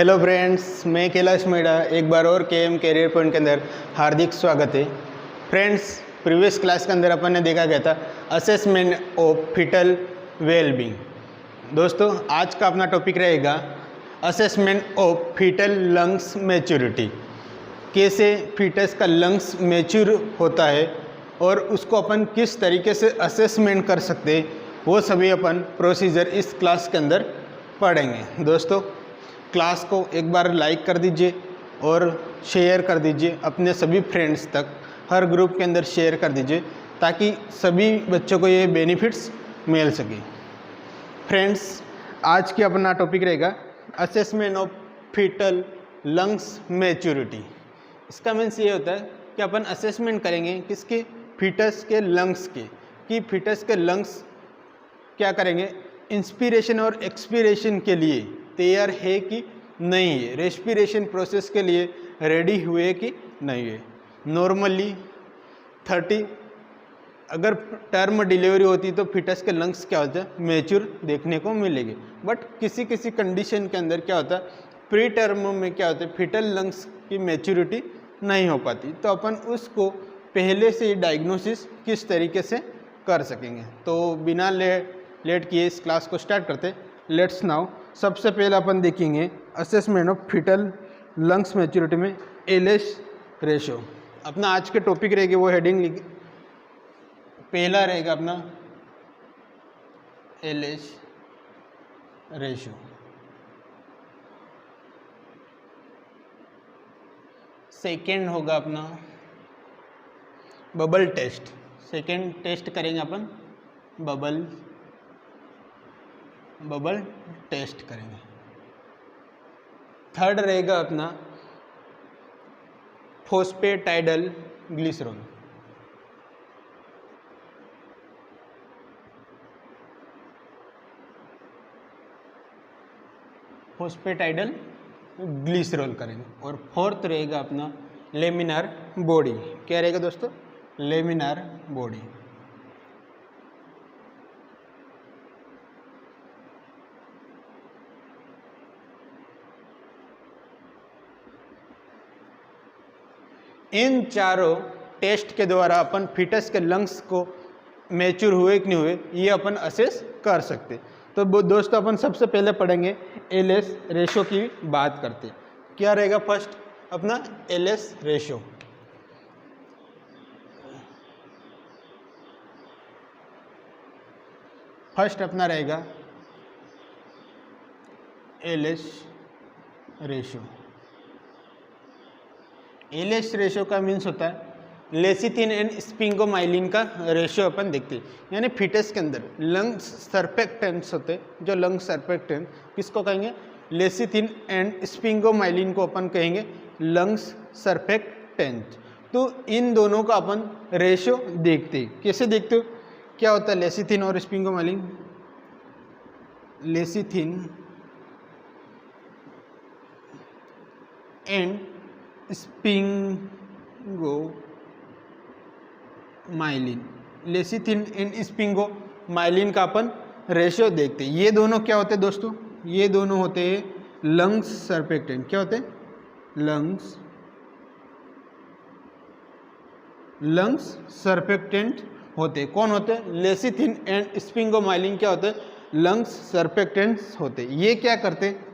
Hello friends, मैं कैलाश मेड़ा एक बार और केएम कैरियर पॉइंट के अंदर हार्दिक स्वागत है। फ्रेंड्स, प्रीवियस क्लास के अंदर अपन ने देखा गया था असेसमेंट ऑफ फीटल वेलबींग। दोस्तों, आज का अपना टॉपिक रहेगा assessment of fetal lungs maturity. कैसे फीटस का लंग्स मैच्योर होता है और उसको अपन किस तरीके से असेसमेंट कर सकते हैं, वो सभी अपन प्रोसीजर इस क्लास के अंदर पढ़ेंगे। दोस्तों, क्लास को एक बार लाइक कर दीजिए और शेयर कर दीजिए अपने सभी फ्रेंड्स तक, हर ग्रुप के अंदर शेयर कर दीजिए ताकि सभी बच्चों को ये बेनिफिट्स मिल सके। फ्रेंड्स, आज की अपना टॉपिक रहेगा assessment of fetal lungs maturity. इसका मीन्स ये होता है कि अपन असेसमेंट करेंगे किसके, फीटस के लंग्स के, कि फीटस के लंग्स क्या करेंगे, इंस्पिरेशन और एक्सपीरेशन के लिए तैयार है कि नहीं है, रेस्पिरेशन प्रोसेस के लिए रेडी हुए कि नहीं है। नॉर्मली 30 अगर टर्म डिलीवरी होती तो फीटस के लंग्स क्या होता है, मैच्योर देखने को मिलेंगे। बट किसी किसी कंडीशन के अंदर क्या होता है, प्री टर्म में क्या होता है, फीटल लंग्स की मैच्योरिटी नहीं हो पाती, तो अपन उसको पहले से ही डायग्नोसिस किस तरीके से कर सकेंगे। तो बिना लेट किए इस क्लास को स्टार्ट करते। लेट्स नाउ, सबसे पहले अपन देखेंगे assessment of fetal lungs maturity में एलएच रेशो। अपना आज के टॉपिक रहेगी वो हेडिंग पहला रहेगा अपना एलएच रेशो। सेकेंड होगा अपना बबल टेस्ट। सेकेंड टेस्ट करेंगे अपन बबल टेस्ट करेंगे। थर्ड रहेगा अपना फोस्फेटाइडल ग्लिसरॉल। फोस्फेटाइडल ग्लिसरॉल करेंगे। और फोर्थ रहेगा अपना लेमिनार बॉडी। क्या रहेगा दोस्तों, लेमिनार बॉडी। इन चारों टेस्ट के द्वारा अपन फीटस के लंग्स को मैच्योर हुए कि नहीं हुए ये अपन असेस कर सकते। तो दोस्तों, अपन सबसे पहले पढ़ेंगे एलएच रेशो की बात करते। क्या रहेगा फर्स्ट अपना एलएच रेशो। फर्स्ट अपना रहेगा एलएच रेशो। एलएच रेशो का मीन्स होता है लेसिथिन एंड स्पिंगोमाइलिन का रेशो अपन देखते हैं। यानी फीटस के अंदर लंग्स सर्फेक्टेंट्स होते हैं, जो लंग्स सर्फेक्टेंट किसको कहेंगे, लेसिथिन एंड स्पिंगोमाइलिन को अपन कहेंगे लंग्स सर्फेक्टेंट। तो इन दोनों का अपन रेशो देखते हैं। कैसे देखते हो, क्या होता है लेसिथिन और स्पिंगोमाइलिन, lecithin and स्पिंगोमाइलिन, lecithin and sphingomyelin का अपन रेशियो देखते हैं। ये दोनों क्या होते हैं दोस्तों, ये दोनों होते हैं लंग्स सर्फेक्टेंट। क्या होते हैं, लंग्स सर्फेक्टेंट होते हैं। कौन होते हैं, लेसिथिन एंड स्पिंगोमाइलिन क्या होते हैं, लंग्स सर्फेक्टेंट्स होते हैं। ये क्या करते हैं,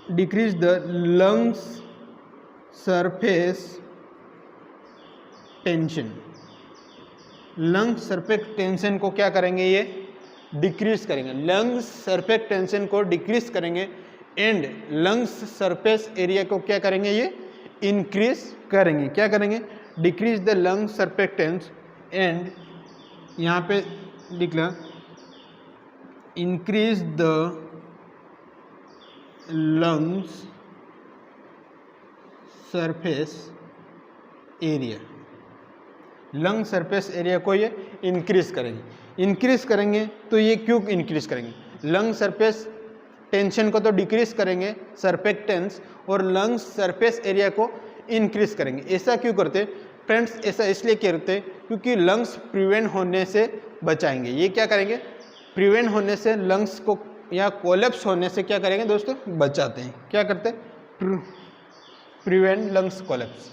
decrease the lungs surface tension। Lung surface tension को क्या करेंगे, ये डिक्रीज करेंगे। लंग्स सरफेस टेंशन को डिक्रीज करेंगे एंड लंग्स सरफेस एरिया को क्या करेंगे, ये इंक्रीज करेंगे। क्या करेंगे, decrease the lung surface tense and यहाँ पे लिखला increase the lungs surface area. Lung surface area को ये इंक्रीज करेंगे। तो ये क्यों इंक्रीज करेंगे, लंग सरफेस टेंशन को तो डिक्रीज करेंगे सरफेक्टेंस, और लंग्स सरफेस एरिया को इंक्रीज करेंगे। ऐसा क्यों करते फ्रेंड्स, ऐसा इसलिए करते क्योंकि लंग्स प्रिवेंट होने से बचाएंगे। ये क्या करेंगे, प्रिवेंट होने से, लंग्स को या कोलेप्स होने से क्या करेंगे दोस्तों, बचाते हैं। क्या करते हैं, प्रिवेंट लंग्स कोलेप्स।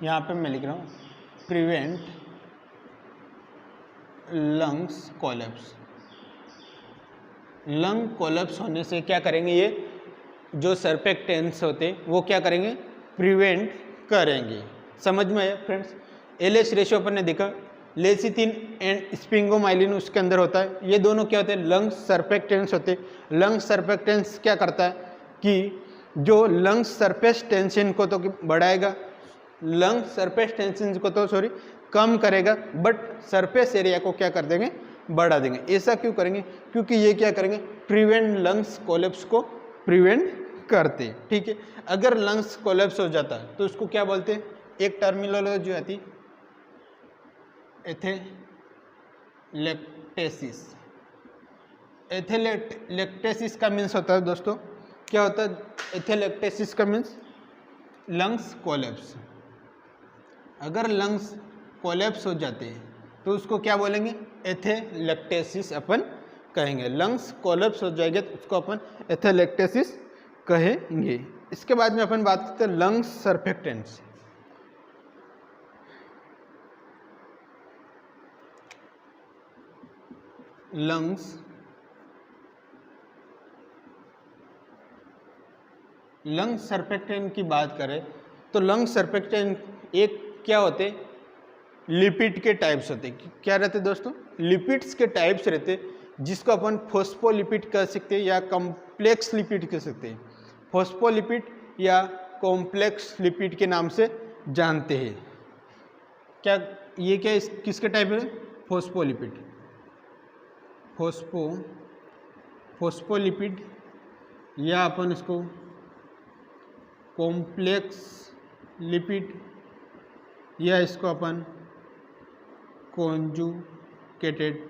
यहाँ पे मैं लिख रहा हूँ prevent lungs collapse. Lung collapse होने से क्या करेंगे, ये जो सर्फेक्टेंट्स होते वो क्या करेंगे, प्रिवेंट करेंगे। समझ में आया फ्रेंड्स। एलएच रेशियो अपन ने देखा, लेसिथिन एंड स्पिंगोमाइलिन उसके अंदर होता है। ये दोनों क्या होते हैं, लंग सर्फेक्टेंट्स होते हैं। लंग सर्फेक्टेंट्स क्या करता है कि जो लंग सरफेस टेंशन को तो बढ़ाएगा, लंग सरफेस टेंशन को तो कम करेगा, बट सरफेस एरिया को क्या कर देंगे, बढ़ा देंगे। ऐसा क्यों करेंगे, क्योंकि ये क्या करेंगे, प्रिवेंट लंग्स कोलेप्स को प्रिवेंट करते हैं। ठीक है, अगर लंग्स कोलेप्स हो जाता है तो उसको क्या बोलते हैं, एक टर्मिनोलॉजी आती एथेलेक्टेसिस। एथेलेक्टेसिस का मीन्स होता है दोस्तों, क्या होता है एथेलेक्टेसिस का मीन्स, लंग्स कोलेप्स। अगर लंग्स कोलेप्स हो जाते हैं तो उसको क्या बोलेंगे, एथेलेक्टेसिस अपन कहेंगे। लंग्स कोलेप्स हो जाएंगे तो उसको अपन एथेलेक्टेसिस कहेंगे। इसके बाद में अपन बात करते हैं लंग्स सर्फेक्टेंट्स। लंग सर्फेक्टेंट की बात करें तो लंग सर्फेक्टेंट एक क्या होते, लिपिड के टाइप्स होते। क्या रहते दोस्तों, लिपिड्स के टाइप्स रहते, जिसको अपन फॉस्फोलिपिड कह सकते हैं या कॉम्प्लेक्स लिपिड कह सकते हैं। फॉस्फोलिपिड या कॉम्प्लेक्स लिपिड के नाम से जानते हैं। क्या ये क्या किसके टाइप है, फॉस्फोलिपिड, फॉस्फोलिपिड, या अपन इसको कॉम्प्लेक्स लिपिड, या इसको अपन कॉन्जुगेटेड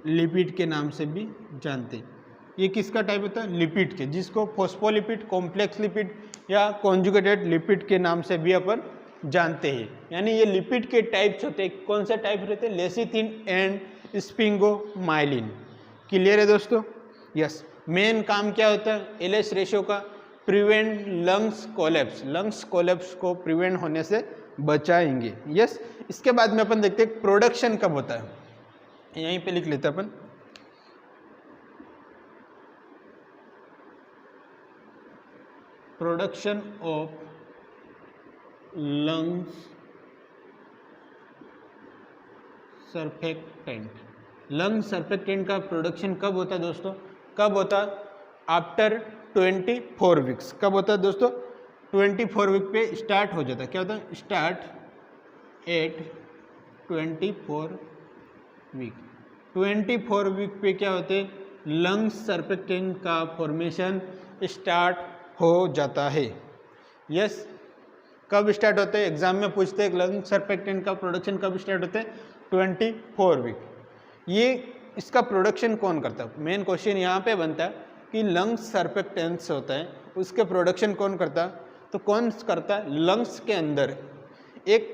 लिपिड के नाम से भी जानते हैं। ये किसका टाइप होता है, लिपिड के, जिसको फॉस्फोलिपिड, कॉम्प्लेक्स लिपिड या कॉन्जुगेटेड लिपिड के नाम से भी अपन जानते हैं। यानी ये लिपिड के टाइप्स होते हैं। कौन से टाइप रहते हैं, लेसिथिन एंड स्पिंगोमाइलिन। क्लियर है दोस्तों। यस, मेन काम क्या होता है एलएच रेशियो का, prevent lungs collapse. Lungs collapse को प्रिवेंट होने से बचाएंगे। यस, इसके बाद में अपन देखते हैं प्रोडक्शन कब होता है, यहीं पे लिख लेते हैं अपन। Production of lungs surfactant. Lung surfactant का प्रोडक्शन कब होता है दोस्तों, कब होता है, आफ्टर 24 वीक्स। कब होता है दोस्तों, 24 वीक पे स्टार्ट हो जाता है। क्या होता है, स्टार्ट एट 24 वीक। 24 वीक पे क्या होते हैं, लंग्स सर्फेक्टेंट का फॉर्मेशन स्टार्ट हो जाता है। यस, कब स्टार्ट होते हैं, एग्जाम में पूछते हैं लंग सर्फेक्टेंट का प्रोडक्शन कब स्टार्ट होते हैं, 24 वीक। ये इसका प्रोडक्शन कौन करता है, मेन क्वेश्चन यहाँ पे बनता है कि लंग्स सर्फेक्टेंट्स होता है उसके प्रोडक्शन कौन करता है। तो कौन करता है, लंग्स के अंदर एक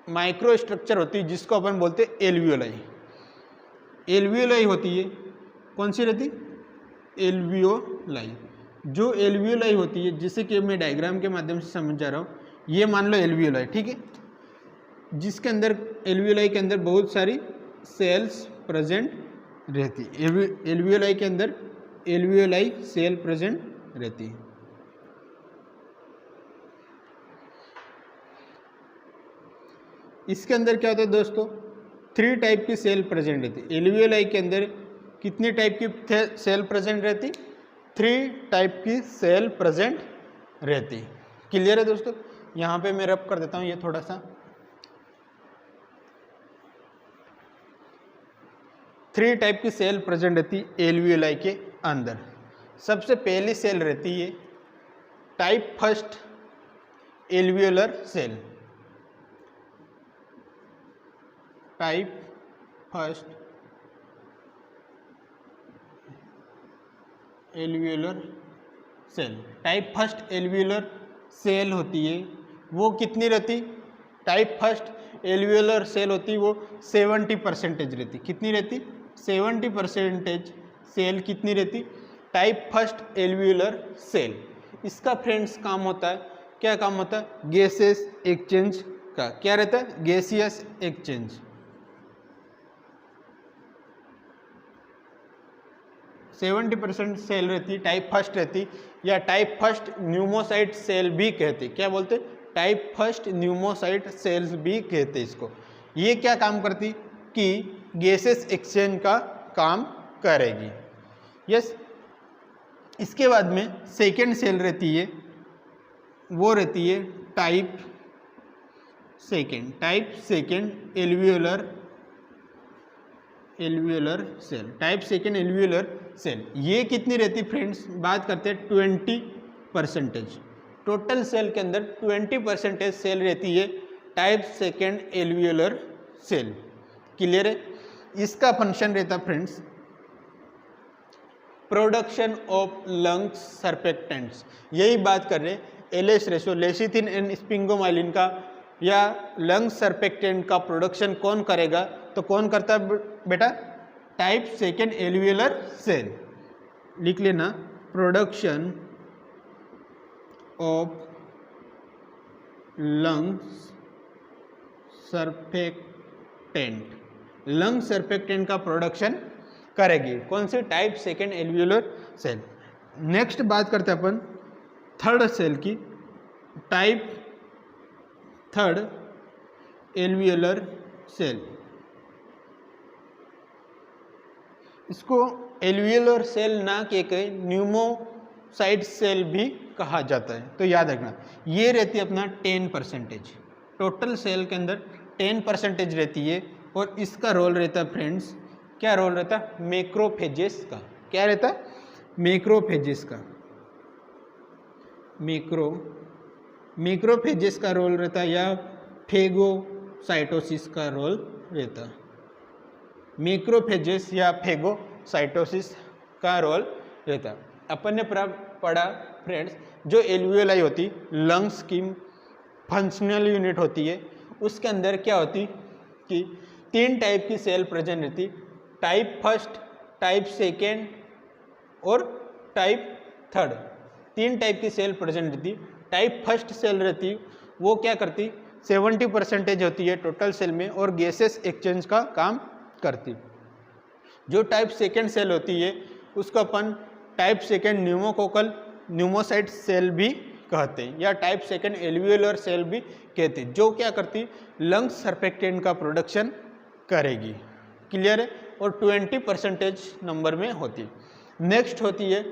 माइक्रो स्ट्रक्चर होती है जिसको अपन बोलते हैं एल्वियोलाई। एल्वियोलाई होती है, कौन सी रहती, एल्वियोलाई। जो एल्वियोलाई होती है, जिसे कि मैं डायग्राम के माध्यम से समझ जा रहा हूँ, ये मान लो एल्वियोलाई, ठीक है, जिसके अंदर एल्वियोलाई के अंदर बहुत सारी सेल्स प्रेजेंट रहती है। एल्वियोलाई के अंदर एल्वियोलाई सेल प्रेजेंट रहती है। इसके अंदर क्या होता है दोस्तों, 3 टाइप की सेल प्रेजेंट रहती है। एल्वियोलाई के अंदर कितनी टाइप की सेल प्रेजेंट रहती, 3 टाइप की सेल प्रेजेंट रहती। क्लियर है दोस्तों। यहाँ पे मैं रब कर देता हूँ ये थोड़ा सा। 3 टाइप की सेल प्रेजेंट रहती एल्वियोलाई के अंदर। सबसे पहली सेल रहती है type first alveolar cell. Type first alveolar cell. Type first alveolar cell होती है, वो कितनी रहती, टाइप फर्स्ट एल्वियोलर सेल होती वो 70% रहती। कितनी रहती? 70% सेल कितनी रहती? Type first alveolar cell. इसका फ्रेंड्स काम होता है, क्या काम होता है? गैसेस एक्सचेंज का। क्या रहता है? Gaseous exchange. 70% सेल रहती, टाइप फर्स्ट रहती, या टाइप फर्स्ट न्यूमोसाइट सेल भी कहते। क्या बोलते? टाइप फर्स्ट न्यूमोसाइट सेल्स भी कहते इसको। ये क्या काम करती? कि गैसेस एक्सचेंज का काम करेगी। यस। इसके बाद में सेकेंड सेल रहती है, वो रहती है type second alveolar cell. Type second alveolar cell ये कितनी रहती फ्रेंड्स? बात करते हैं 20%। टोटल सेल के अंदर 20% सेल रहती है type second alveolar cell. Clear है? इसका फंक्शन रहता friends production of lungs surfactants. यही बात कर रहे LH ratio, lecithin and sphingomyelin का या लंग्स सर्फेक्टेंट का प्रोडक्शन कौन करेगा? तो कौन करता है बेटा? Type second alveolar cell. लिख लेना, production of lungs surfactant. Lung surfactant का प्रोडक्शन करेगी कौन सी? Type second alveolar cell. Next बात करते हैं अपन थर्ड सेल की, टाइप थर्ड एल्वियोलर सेल। इसको एल्वियोलर सेल ना के कई न्यूमोसाइट सेल भी कहा जाता है। तो याद रखना, ये रहती है अपना 10%। टोटल सेल के अंदर 10% रहती है, और इसका रोल रहता है फ्रेंड्स, क्या रोल रहता है? मैक्रोफेजेस का। क्या रहता है? मैक्रोफेजेस का। मैक्रोफेजेस का रोल रहता है, या फेगोसाइटोसिस का रोल रहता है। मैक्रोफेजेस या फेगोसाइटोसिस का रोल रहता है। अपन ने पढ़ा फ्रेंड्स, जो एल्वियोलाई होती लंग्स की फंक्शनल यूनिट होती है, उसके अंदर क्या होती कि 3 टाइप की सेल प्रेजेंट रहती, टाइप फर्स्ट, टाइप सेकेंड और टाइप थर्ड। 3 टाइप की सेल प्रेजेंट रहती। टाइप फर्स्ट सेल रहती वो क्या करती? 70% होती है टोटल सेल में, और गैसेस एक्सचेंज का काम करती। जो टाइप सेकेंड सेल होती है उसको अपन type second pneumococcal pneumocyte cell भी कहते हैं, या टाइप सेकेंड एल्वियोलर सेल भी कहते हैं, जो क्या करती? लंग्स सर्फेक्टेंट का प्रोडक्शन करेगी। क्लियर है? और 20% नंबर में होती। नेक्स्ट होती है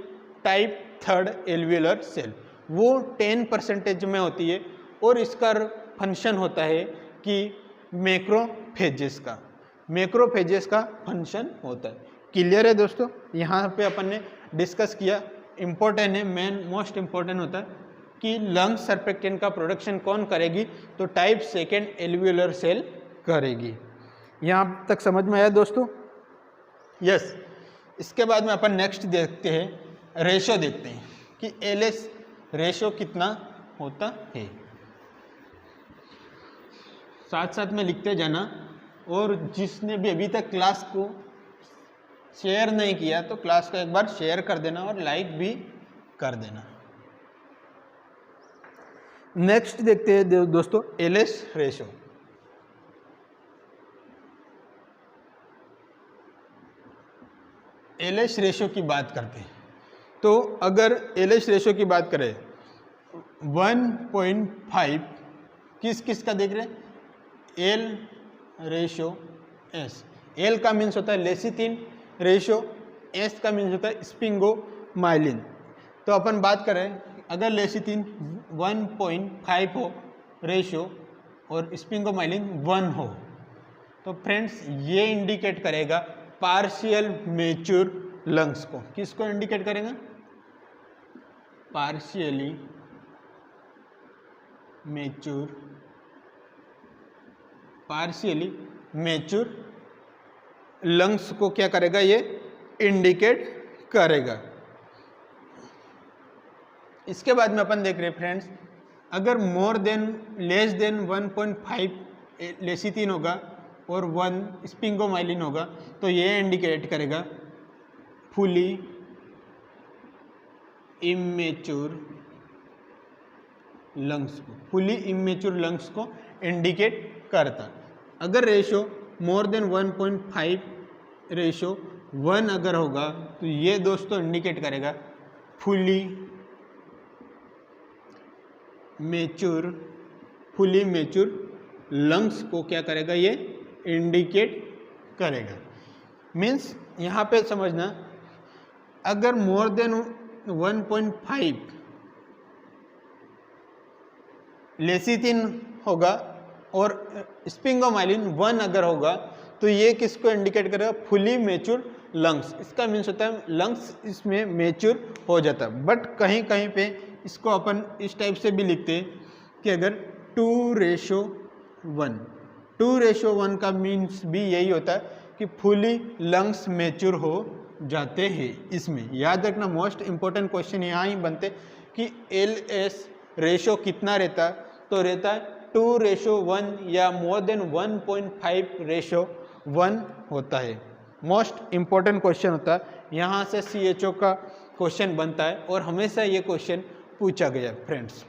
टाइप थर्ड एल्वियोलर सेल, वो 10% में होती है, और इसका फंक्शन होता है कि मैक्रोफेजेस का फंक्शन होता है। क्लियर है दोस्तों? यहाँ पे अपन ने डिस्कस किया, इम्पोर्टेंट है, मेन मोस्ट इम्पोर्टेंट होता है कि लंग्स सर्फेक्टेंट का प्रोडक्शन कौन करेगी? तो टाइप सेकेंड एल्वियोलर सेल करेगी। यहाँ तक समझ में आया दोस्तों? यस। इसके बाद में अपन नेक्स्ट देखते हैं, रेशो देखते हैं कि एलएस रेशो कितना होता है। साथ साथ में लिखते जाना, और जिसने भी अभी तक क्लास को शेयर नहीं किया तो क्लास को एक बार शेयर कर देना और लाइक भी कर देना। नेक्स्ट देखते हैं दोस्तों एलएस रेशो। एलएस रेशो की बात करते हैं, तो अगर एलएस रेशो की बात करें 1.5 किस किस का देख रहे हैं? L ratio S. एल का मीन्स होता है लेसिथिन रेशो, एस का मीन्स होता है स्पिंगोमाइलिन। तो अपन बात करें अगर लेसिथिन 1.5 हो रेशो और स्पिंगोमाइलिन 1 हो, तो फ्रेंड्स ये इंडिकेट करेगा पार्शियल मैच्योर लंग्स को। किसको इंडिकेट करेगा? पार्शियली मैच्योर लंग्स को क्या करेगा? ये इंडिकेट करेगा। इसके बाद में अपन देख रहे हैं फ्रेंड्स, अगर लेस देन 1.5 लेसिथिन होगा और 1 स्पिंगोमाइलिन होगा, तो ये इंडिकेट करेगा फुली इमेच्योर लंग्स को, फुली इमेच्योर लंग्स को इंडिकेट करता। अगर रेशो मोर देन 1.5 रेशो 1 अगर होगा तो ये दोस्तों इंडिकेट करेगा फुली मेच्योर लंग्स को क्या करेगा, ये इंडिकेट करेगा। मीन्स यहाँ पे समझना, अगर मोर देन 1.5 लेसिथिन होगा और स्पिंगोमाइलिन 1 अगर होगा तो ये किसको इंडिकेट करेगा, फुली मेच्योर लंग्स। इसका मीन्स होता है लंग्स इसमें मेच्योर हो जाता है। बट कहीं कहीं पे इसको अपन इस टाइप से भी लिखते हैं कि अगर 2:1, 2:1 का मीन्स भी यही होता है कि फुली लंग्स मेच्योर हो जाते हैं। इसमें याद रखना, मोस्ट इम्पोर्टेंट क्वेश्चन यहाँ ही बनते कि LS रेशो कितना रहता है, तो रहता है 2:1 या मोर देन 1.5:1 होता है। मोस्ट इम्पोर्टेंट क्वेश्चन होता है, यहाँ से CHO का क्वेश्चन बनता है और हमेशा ये क्वेश्चन पूछा गया फ्रेंड्स।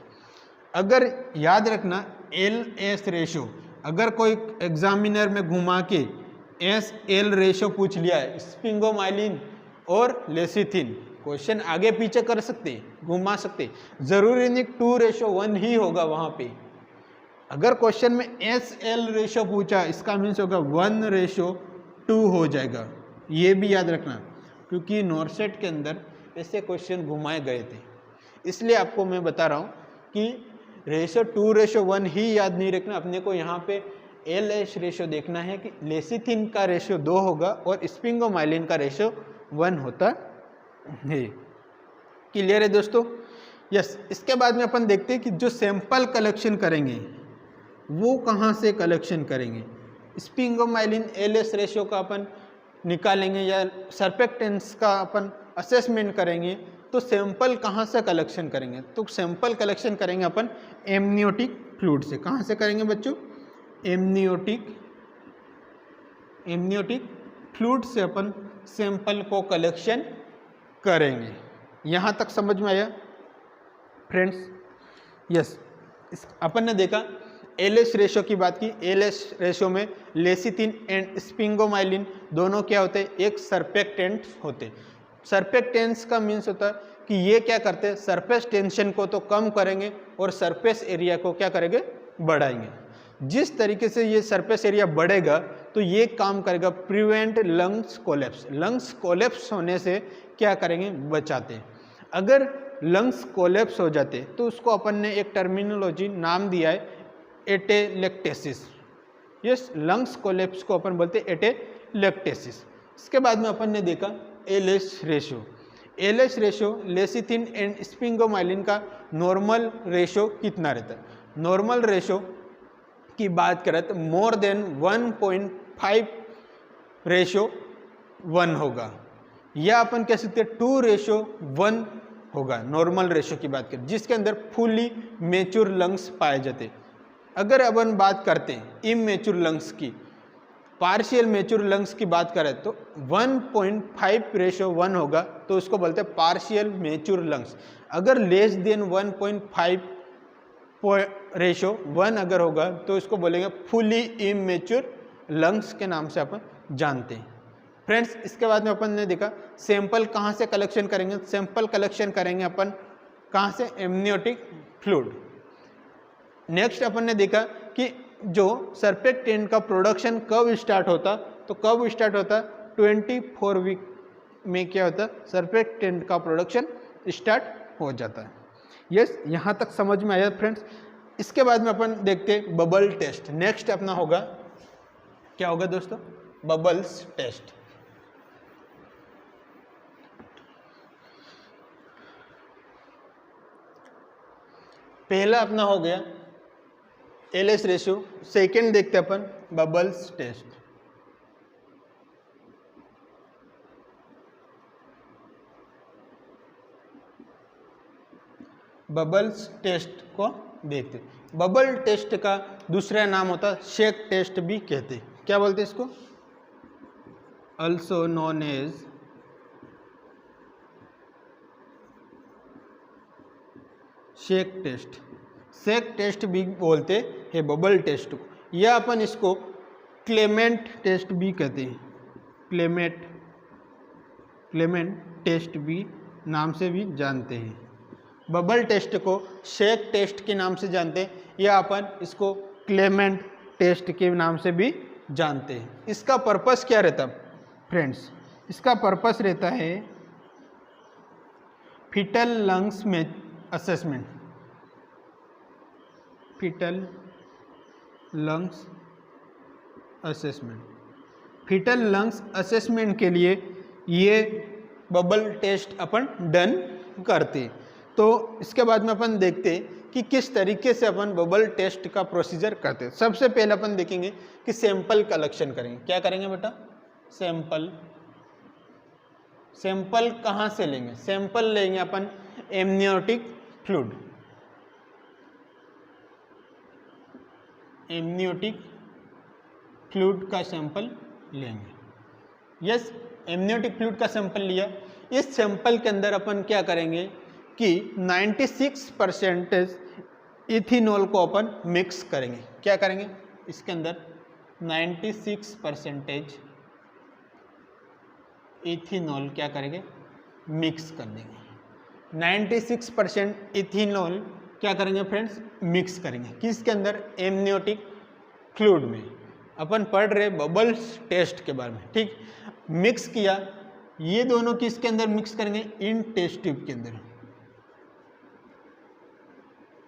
अगर याद रखना LS रेशो, अगर कोई एग्जामिनर में घुमा के SL रेशो पूछ लिया है स्पिंगोमाइलिन और लेसिथिन, क्वेश्चन आगे पीछे कर सकते, घुमा सकते, जरूरी नहीं 2:1 ही होगा वहाँ पे। अगर क्वेश्चन में SL रेशो पूछा, इसका मीन्स होगा 1:2 हो जाएगा। ये भी याद रखना, क्योंकि नॉर्सेट के अंदर ऐसे क्वेश्चन घुमाए गए थे, इसलिए आपको मैं बता रहा हूँ कि रेशो 2:1 ही याद नहीं रखना, अपने को यहाँ पे LS रेशो देखना है कि लेसिथिन का रेशो 2 होगा और स्पिंगोमाइलिन का रेशो 1 होता है। क्लियर है दोस्तों? यस। इसके बाद में अपन देखते हैं कि जो सैंपल कलेक्शन करेंगे वो कहाँ से कलेक्शन करेंगे। स्पिंगोमाइलिन LS रेशो का अपन निकालेंगे या सर्फेक्टेंट्स का अपन असेसमेंट करेंगे, तो सैंपल कहाँ से कलेक्शन करेंगे, तो सैंपल कलेक्शन करेंगे अपन एमनियोटिक फ्लूइड से। कहाँ से करेंगे बच्चों? एमनियोटिक फ्लूइड से अपन सैंपल को कलेक्शन करेंगे। यहाँ तक समझ में आया फ्रेंड्स? यस। अपन ने देखा LS रेशो की बात की। LS रेशो में लेसिथिन एंड स्पिंगोमाइलिन दोनों क्या होते हैं, एक सर्फेक्टेंट होते। सर्फेक्टेंट्स का मीन्स होता है कि ये क्या करते हैं, सरफेस टेंशन को तो कम करेंगे और सरफेस एरिया को क्या करेंगे, बढ़ाएंगे। जिस तरीके से ये सरफेस एरिया बढ़ेगा तो ये काम करेगा prevent lungs collapse. Lungs collapse होने से क्या करेंगे, बचाते। अगर लंग्स कोलैप्स हो जाते तो उसको अपन ने एक टर्मिनोलॉजी नाम दिया है एटेलेक्टेसिस। यस, लंग्स कोलैप्स को अपन बोलते हैं एटेलेक्टेसिस। इसके बाद में अपन ने देखा LS ratio. LS ratio lecithin and sphingomyelin का नॉर्मल रेशो कितना रहता है। नॉर्मल रेशो की बात करें तो मोर देन 1.5:1 होगा, या अपन कह सकते हैं 2:1 होगा। नॉर्मल रेशो की बात करें जिसके अंदर फुली मेच्योर लंग्स पाए जाते। अगर अपन बात करते हैं इमेच्योर लंग्स की, पार्शियल मेच्योर लंग्स की बात करें तो 1.5:1 होगा, तो उसको बोलते हैं पार्शियल मेच्योर लंग्स। अगर लेस देन 1.5:1 अगर होगा तो इसको बोलेंगे फुली इमेच्योर लंग्स के नाम से अपन जानते हैं फ्रेंड्स। इसके बाद में अपन ने देखा सैंपल कहाँ से कलेक्शन करेंगे। सैंपल कलेक्शन करेंगे अपन कहाँ से, एमनियोटिक फ्लूइड। नेक्स्ट अपन ने देखा कि जो सर्फेक्टेंट का प्रोडक्शन कब स्टार्ट होता, तो कब स्टार्ट होता, 24 वीक में क्या होता, सर्फेक्टेंट का प्रोडक्शन स्टार्ट हो जाता है। यस, यहाँ तक समझ में आया फ्रेंड्स। इसके बाद में अपन देखते हैं बबल टेस्ट। नेक्स्ट अपना होगा, क्या होगा दोस्तों, बबल्स टेस्ट। पहला अपना हो गया LS रेशो। सेकेंड देखते हैं अपन बबल्स टेस्ट। बबल्स टेस्ट को देखते। बबल टेस्ट का दूसरा नाम होता शेक टेस्ट भी कहते। क्या बोलते इसको? Also known as shake test. Shake test भी बोलते हैं बबल टेस्ट को, या अपन इसको क्लेमेंट टेस्ट भी कहते हैं। क्लेमेंट टेस्ट भी नाम से भी जानते हैं। बबल टेस्ट को शेक टेस्ट के नाम से जानते हैं, या अपन इसको क्लेमेंट टेस्ट के नाम से भी जानते हैं। इसका पर्पस क्या रहता फ्रेंड्स? इसका पर्पस रहता है फीटल लंग्स में assessment. Fetal lungs assessment. Fetal lungs assessment के लिए ये बबल टेस्ट अपन डन करते। तो इसके बाद में अपन देखते कि किस तरीके से अपन बबल टेस्ट का प्रोसीजर करते हैं। सबसे पहले अपन देखेंगे कि सैंपल कलेक्शन करेंगे। क्या करेंगे बेटा? सैंपल कहाँ से लेंगे? सैंपल लेंगे अपन एमनियोटिक फ्लूइड। एमनियोटिक फ्लूइड का सैंपल लेंगे। यस, एमनियोटिक फ्लूइड का सैंपल लिया। इस सैंपल के अंदर अपन क्या करेंगे कि 96% इथेनॉल को अपन मिक्स करेंगे। क्या करेंगे? इसके अंदर 96% इथेनॉल क्या करेंगे? मिक्स कर देंगे। 96% इथेनॉल क्या करेंगे फ्रेंड्स? मिक्स करेंगे। किसके अंदर? एमनियोटिक फ्लूइड में। अपन पढ़ रहे बबल्स टेस्ट के बारे में, ठीक। मिक्स किया, ये दोनों किसके अंदर मिक्स करेंगे? इन टेस्ट ट्यूब के अंदर।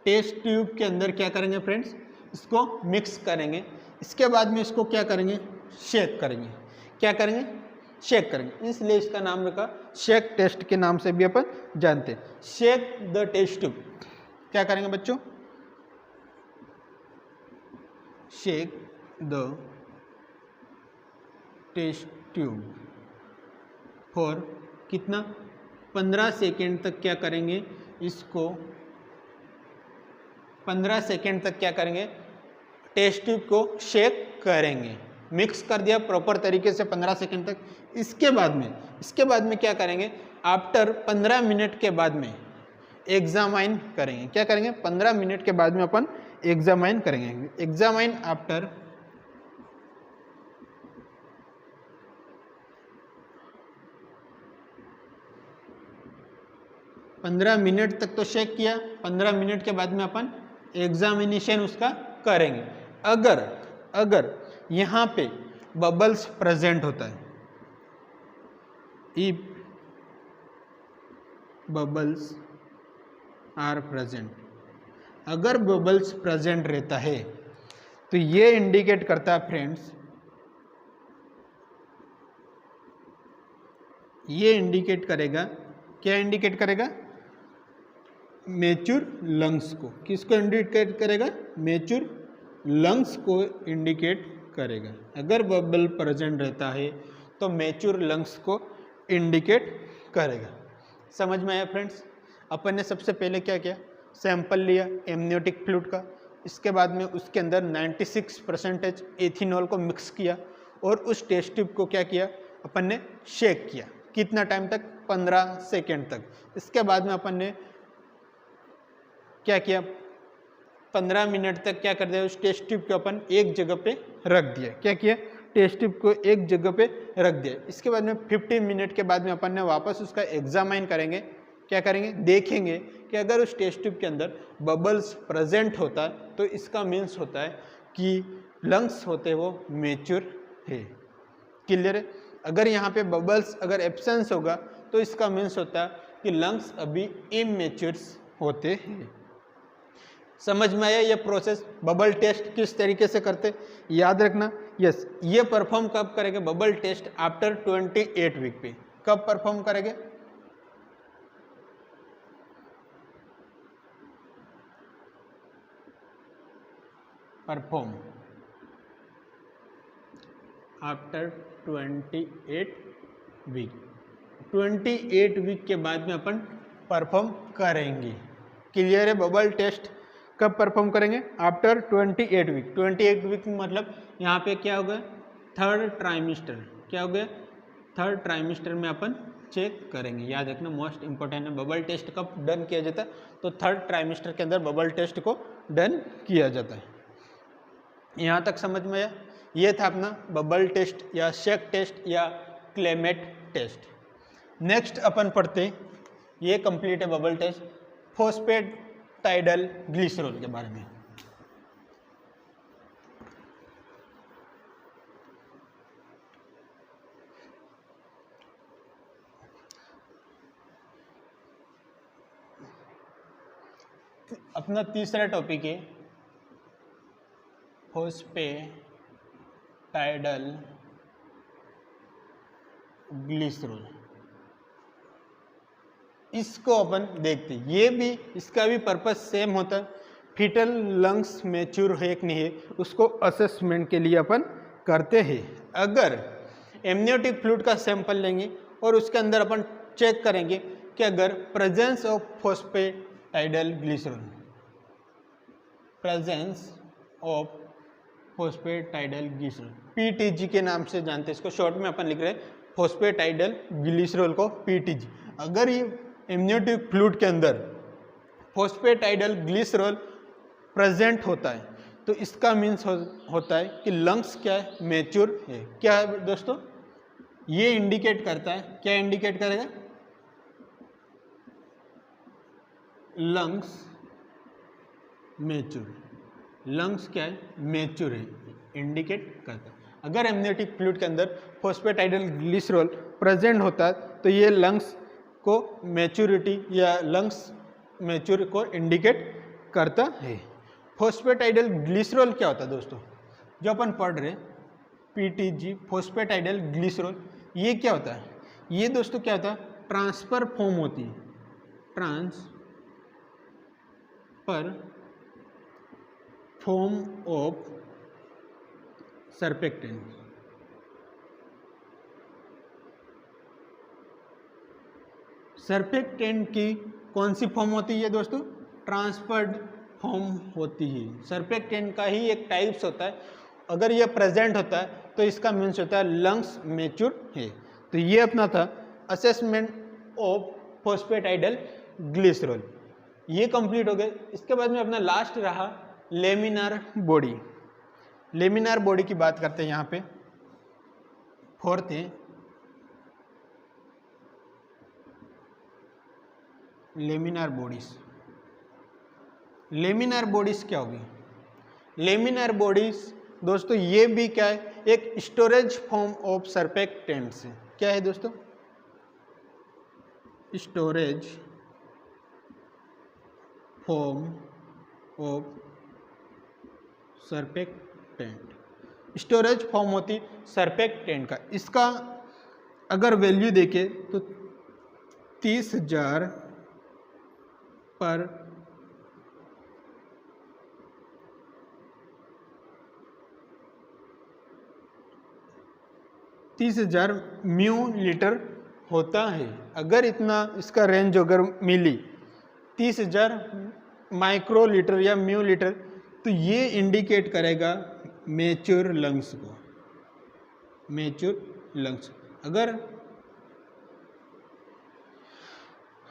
टेस्ट ट्यूब के अंदर क्या करेंगे फ्रेंड्स? इसको मिक्स करेंगे। इसके बाद में इसको क्या करेंगे? शेक करेंगे। क्या करेंगे? शेक करेंगे। इसलिए इसका नाम रखा शेक टेस्ट के नाम से भी अपन जानते हैं। Shake the test tube. क्या करेंगे बच्चों? Shake the test tube for कितना? 15 सेकेंड तक क्या करेंगे इसको? 15 सेकेंड तक क्या करेंगे? टेस्ट ट्यूब को शेक करेंगे। मिक्स कर दिया प्रॉपर तरीके से 15 सेकेंड तक। इसके बाद में क्या करेंगे? आफ्टर 15 मिनट के बाद में एग्जामाइन करेंगे। क्या करेंगे? 15 मिनट के बाद में अपन एग्जामाइन करेंगे। एग्जामाइन आफ्टर 15 मिनट तक तो शेक किया। 15 मिनट के बाद में अपन एग्जामिनेशन उसका करेंगे। अगर यहाँ पे बबल्स प्रेजेंट होता है, इफ बबल्स आर प्रेजेंट, अगर बबल्स प्रेजेंट रहता है तो ये इंडिकेट करता है फ्रेंड्स, ये इंडिकेट करेगा, क्या इंडिकेट करेगा? मैच्योर लंग्स को। किसको इंडिकेट करेगा? मैच्योर लंग्स को इंडिकेट करेगा। अगर बबल प्रेजेंट रहता है तो मैच्योर लंग्स को इंडिकेट करेगा। समझ में आया फ्रेंड्स? अपन ने सबसे पहले क्या किया? सैंपल लिया एमनियोटिक फ्लूइड का। इसके बाद में उसके अंदर 96% एथिनॉल को मिक्स किया और उस टेस्ट ट्यूब को क्या किया? अपन ने शेक किया। कितना टाइम तक? 15 सेकेंड तक। इसके बाद में अपन ने क्या किया? 15 मिनट तक क्या कर दिया? उस टेस्ट ट्यूब को अपन एक जगह पे रख दिया। क्या किया? टेस्ट ट्यूब को एक जगह पे रख दिया। इसके बाद में 15 मिनट के बाद में अपन ने वापस उसका एग्जामाइन करेंगे। क्या करेंगे? देखेंगे कि अगर उस टेस्ट ट्यूब के अंदर बबल्स प्रेजेंट होता है तो इसका मीन्स होता है कि लंग्स होते वो मैच्योर है। क्लियर है? अगर यहाँ पे बबल्स अगर एब्सेंस होगा तो इसका मीन्स होता है कि लंग्स अभी इमैच्योर्स होते हैं। समझ में आया ये प्रोसेस? बबल टेस्ट किस तरीके से करते याद रखना। यस, ये परफॉर्म कब करेंगे? बबल टेस्ट आफ्टर 28 वीक पे। कब परफॉर्म करेंगे? Perform after 28 week. 28 वीक के बाद में अपन परफॉर्म करेंगे। क्लियर है। बबल टेस्ट कब परफॉर्म करेंगे? After 28 week. 28 वीक मतलब यहाँ पे क्या हो गया? Third trimester. क्या हो गया? थर्ड ट्राइमेस्टर में अपन चेक करेंगे। याद रखना, मोस्ट इंपॉर्टेंट है। बबल टेस्ट कब डन किया जाता है? तो थर्ड ट्राइमेस्टर के अंदर बबल टेस्ट को डन किया जाता है। यहाँ तक समझ में आया? ये था अपना बबल टेस्ट या शेक टेस्ट या क्लेमेट टेस्ट। नेक्स्ट अपन पढ़ते हैं, ये कंप्लीट है बबल टेस्ट, फॉस्फेटाइडल ग्लिसरॉल के बारे में। अपना तीसरा टॉपिक है फॉस्फेटाइडल ग्लिसरॉल। इसको अपन देखते हैं। ये भी, इसका भी पर्पस सेम होता है। फीटल लंग्स मैच्योर है कि नहीं है, उसको असेसमेंट के लिए अपन करते हैं। अगर एमनियोटिक फ्लूइड का सैंपल लेंगे और उसके अंदर अपन चेक करेंगे कि अगर presence of फॉस्फेटाइडल glycerol, presence of फॉस्फेटाइडल glycerol, PTG के नाम से जानते हैं इसको, शॉर्ट में अपन लिख रहे हैं फॉस्फेटाइडल ग्लिसरॉल को पीटीजी। अगर ये एमनियोटिक फ्लूइड के अंदर फॉस्फेटाइडल ग्लिसरॉल प्रेजेंट होता है तो इसका मीन्स होता है कि लंग्स क्या है? मैच्योर है। क्या है दोस्तों? ये इंडिकेट करता है, क्या इंडिकेट करेगा? Lungs mature. लंग्स क्या है? मैच्योर है, इंडिकेट करता है। अगर एमनियोटिक फ्लूइड के अंदर फॉस्फेटाइडल ग्लिसरॉल प्रेजेंट होता है तो ये लंग्स को मैच्योरिटी या लंग्स मैच्योर को इंडिकेट करता है। फॉस्फेटाइडल ग्लिसरॉल क्या होता है दोस्तों? जो अपन पढ़ रहे पीटीजी, फॉस्फेटाइडल ग्लिसरॉल, ये क्या होता है? ये दोस्तों क्या होता है? ट्रांसफर फॉर्म होती है, transfer form of surfactant. Surfactant की कौन सी फॉर्म होती है दोस्तों? ट्रांसफर्ड फॉर्म होती है। सर्फेक्टेंट का ही एक टाइप्स होता है। अगर ये प्रेजेंट होता है तो इसका मीन्स होता है लंग्स मैच्योर है। तो ये अपना था असेसमेंट ऑफ फॉस्फेटाइडल ग्लिसरॉल, ये कंप्लीट हो गया। इसके बाद में अपना लास्ट रहा लेमिनार बॉडी। लेमिनार बॉडी की बात करते हैं यहाँ पे। फोर्थ है लेमिनार बॉडीज। लेमिनार बॉडीज क्या होगी? लेमिनार बॉडीज दोस्तों ये भी क्या है? एक स्टोरेज फॉर्म ऑफ सर्फेक्टेंट्स है। क्या है दोस्तों? Storage form of surfactant. Storage form होती सर्फेक्टेंट का। इसका अगर वैल्यू देखें तो 30,000 पर 30,000 म्यू लीटर होता है। अगर इतना इसका रेंज अगर मिली 30,000 माइक्रो लीटर या म्यू लीटर, तो ये इंडिकेट करेगा मैच्योर लंग्स को, मैच्योर लंग्स। अगर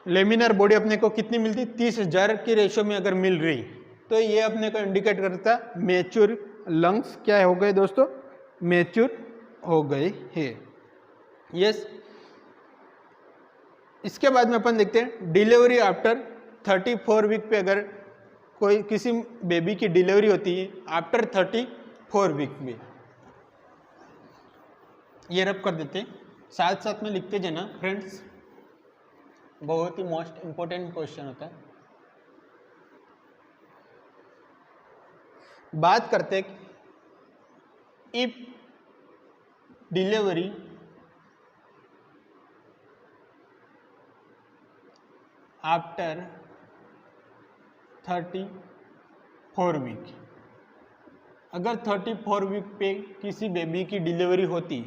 लेमिनार बॉडी अपने को कितनी मिलती? 30,000 की रेशो में अगर मिल रही तो ये अपने को इंडिकेट करता मैच्योर लंग्स क्या हो गए दोस्तों? मैच्योर हो गए हैं। यस। इसके बाद में अपन देखते हैं डिलीवरी आफ्टर 34 वीक पे। अगर कोई किसी बेबी की डिलीवरी होती है आफ्टर 34 वीक में, ये रब कर देते, साथ साथ में लिखते जाना फ्रेंड्स, बहुत ही मोस्ट इंपॉर्टेंट क्वेश्चन होता है। बात करते इफ डिलीवरी आफ्टर 34 वीक। अगर 34 वीक पे किसी बेबी की डिलीवरी होती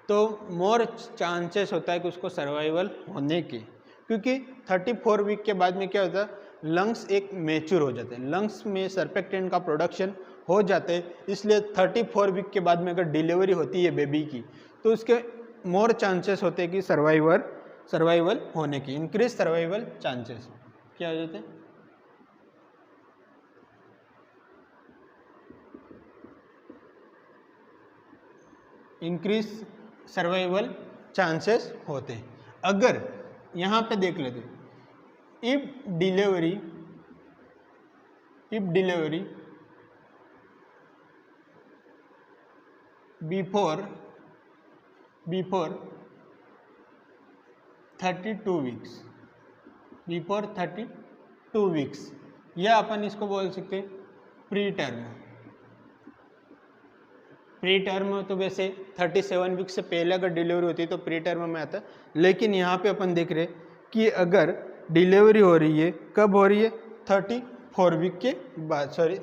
तो मोर चांसेस होता है कि उसको सर्वाइवल होने के, क्योंकि 34 वीक के बाद में क्या होता है, लंग्स एक मैच्योर हो जाते हैं, लंग्स में सरफेक्टेंट का प्रोडक्शन हो जाते हैं। इसलिए 34 वीक के बाद में अगर डिलीवरी होती है बेबी की तो उसके मोर चांसेस होते हैं कि सर्वाइवल होने की, इंक्रीज सर्वाइवल चांसेस क्या हो जाते हैं, इंक्रीज सर्वाइवल चांसेस होते हैं। अगर यहाँ पे देख लेते, if delivery before 32 weeks, before 32 weeks, या अपन इसको बोल सकते हैं प्री टर्म। प्री टर्म तो वैसे 37 वीक से पहले अगर डिलीवरी होती है तो प्री टर्म में आता है, लेकिन यहाँ पे अपन देख रहे हैं कि अगर डिलीवरी हो रही है, कब हो रही है, 34 वीक के बाद, सॉरी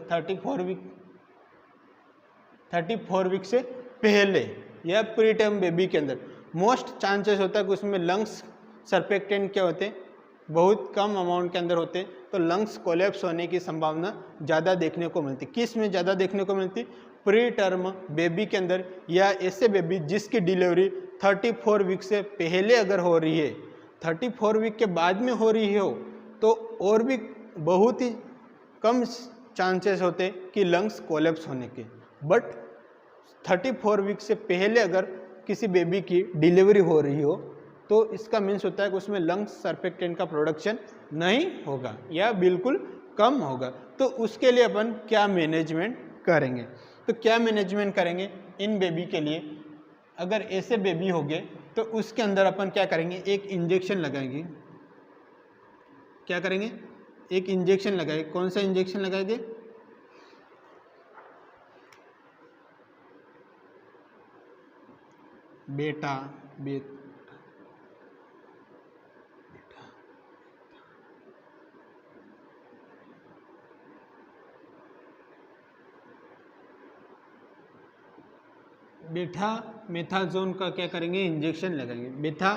34 वीक से पहले या प्री टर्म बेबी के अंदर मोस्ट चांसेस होता है कि उसमें लंग्स सरफेक्टेंट क्या होते हैं, बहुत कम अमाउंट के अंदर होते हैं, तो लंग्स कोलैप्स होने की संभावना ज़्यादा देखने को मिलती है। किस में ज़्यादा देखने को मिलती, प्री टर्म बेबी के अंदर, या ऐसे बेबी जिसकी डिलीवरी 34 वीक से पहले अगर हो रही है, 34 वीक के बाद में हो रही हो तो और भी बहुत ही कम चांसेस होते कि लंग्स कोलैप्स होने के। बट 34 वीक से पहले अगर किसी बेबी की डिलीवरी हो रही हो तो इसका मीन्स होता है कि उसमें लंग्स सरफेक्टेंट का प्रोडक्शन नहीं होगा या बिल्कुल कम होगा। तो उसके लिए अपन क्या मैनेजमेंट करेंगे, तो क्या मैनेजमेंट करेंगे इन बेबी के लिए, अगर ऐसे बेबी हो गए तो उसके अंदर अपन क्या करेंगे, एक इंजेक्शन लगाएंगे। क्या करेंगे, एक इंजेक्शन लगाएंगे। कौन सा इंजेक्शन लगाएंगे, बेटा मेथाजोन का क्या करेंगे, इंजेक्शन लगाएंगे। बेटा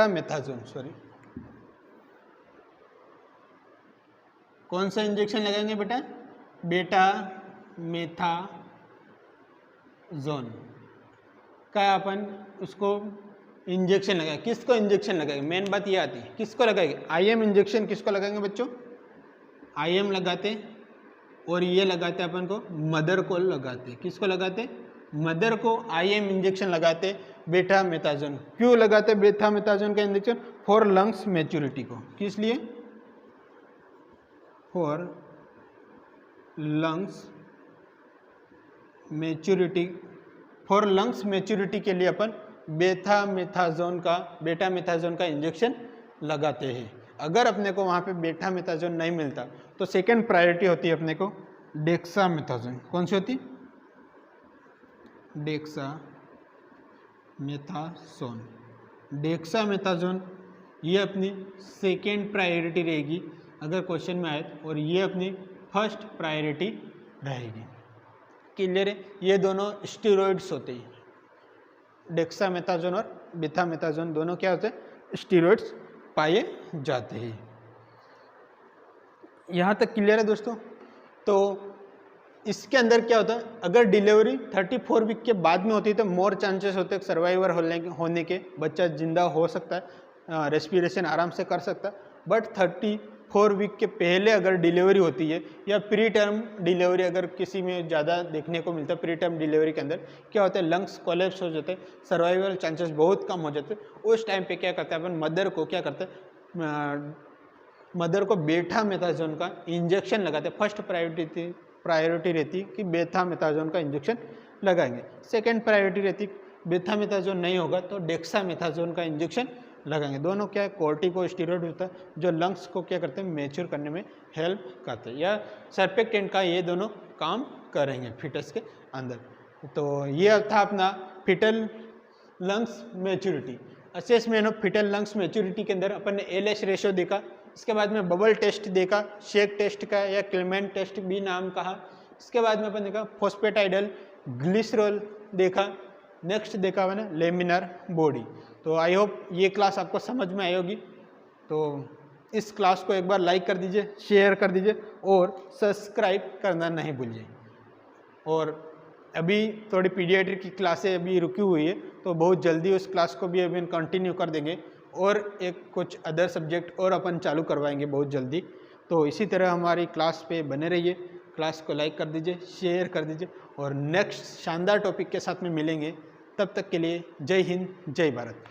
मेथाजोन सॉरी, कौन सा इंजेक्शन लगाएंगे बेटा मेथाजोन का अपन उसको इंजेक्शन लगाए। किसको इंजेक्शन लगाएंगे, मेन बात ये आती है, किसको लगाएंगे, आईएम इंजेक्शन किसको लगाएंगे बच्चों, आईएम लगाते हैं, और ये लगाते हैं अपन को मदर को लगाते, किसको लगाते, मदर को आईएम इंजेक्शन लगाते बेटा मेथाजोन। क्यों लगाते बेटा मेथाजोन का इंजेक्शन, फॉर लंग्स मैच्योरिटी को, किस लिए, फॉर लंग्स मैच्योरिटी के लिए अपन बेटा मेथाजोन का इंजेक्शन लगाते हैं। अगर अपने को वहाँ पे बेटा मेथाजोन नहीं मिलता तो सेकेंड प्रायोरिटी होती है अपने को डेक्सामेथाजोन। कौन सी होती, डेक्सामेथाजोन ये अपनी सेकेंड प्रायोरिटी रहेगी अगर क्वेश्चन में आए, और ये अपनी फर्स्ट प्रायोरिटी रहेगी। क्लियर है, ये दोनों स्टेरॉइड्स होते हैं, डेक्सामेथाजोन और बेथामेथाजोन दोनों क्या होते हैं, स्टेरॉइड्स पाए जाते हैं। यहाँ तक क्लियर है दोस्तों। तो इसके अंदर क्या होता है, अगर डिलीवरी 34 वीक के बाद में होती है तो मोर चांसेस होते हैं सर्वाइवर होने के, बच्चा जिंदा हो सकता है, रेस्पिरेशन आराम से कर सकता है। बट 34 वीक के पहले अगर डिलीवरी होती है या प्री टर्म डिलीवरी अगर किसी में ज़्यादा देखने को मिलता है, प्री टर्म डिलीवरी के अंदर क्या होता है, लंग्स कोलैप्स हो जाते हैं, सर्वाइवल चांसेस बहुत कम हो जाते हैं। उस टाइम पे क्या करते हैं अपन, मदर को क्या करते हैं, मदर को बेटामेथाजोन का इंजेक्शन लगाते हैं। फर्स्ट प्रायोरिटी रहती कि बेटामेथाजोन का इंजेक्शन लगाएंगे। सेकेंड प्रायोरिटी रहती बेटामेथाजोन नहीं होगा तो डेक्सामेथाजोन का इंजेक्शन लगाएंगे। दोनों क्या है, कॉर्टिकोस्टेरॉइड होता है जो लंग्स को क्या करते हैं, मैच्योर करने में हेल्प करते हैं, या सरफेक्टेंट का ये दोनों काम करेंगे फिटस के अंदर। तो ये था अपना fetal lungs maturity, assessment of fetal lungs maturity के अंदर अपन ने एलएच रेशो देखा, इसके बाद में बबल टेस्ट देखा, शेक टेस्ट का या क्लेमेंट टेस्ट भी नाम कहा, इसके बाद में अपन देखा फॉस्फेटाइडल ग्लिसरॉल देखा, नेक्स्ट देखा मैंने लेमिनार बॉडी। तो आई होप ये क्लास आपको समझ में आई होगी। तो इस क्लास को एक बार लाइक कर दीजिए, शेयर कर दीजिए और सब्सक्राइब करना नहीं भूलिए। और अभी थोड़ी पीडियाट्रिक की क्लासें अभी रुकी हुई है, तो बहुत जल्दी उस क्लास को भी अभी कंटिन्यू कर देंगे और एक कुछ अदर सब्जेक्ट और अपन चालू करवाएंगे बहुत जल्दी। तो इसी तरह हमारी क्लास पे बने रहिए, क्लास को लाइक कर दीजिए, शेयर कर दीजिए और नेक्स्ट शानदार टॉपिक के साथ में मिलेंगे। तब तक के लिए जय हिंद, जय भारत।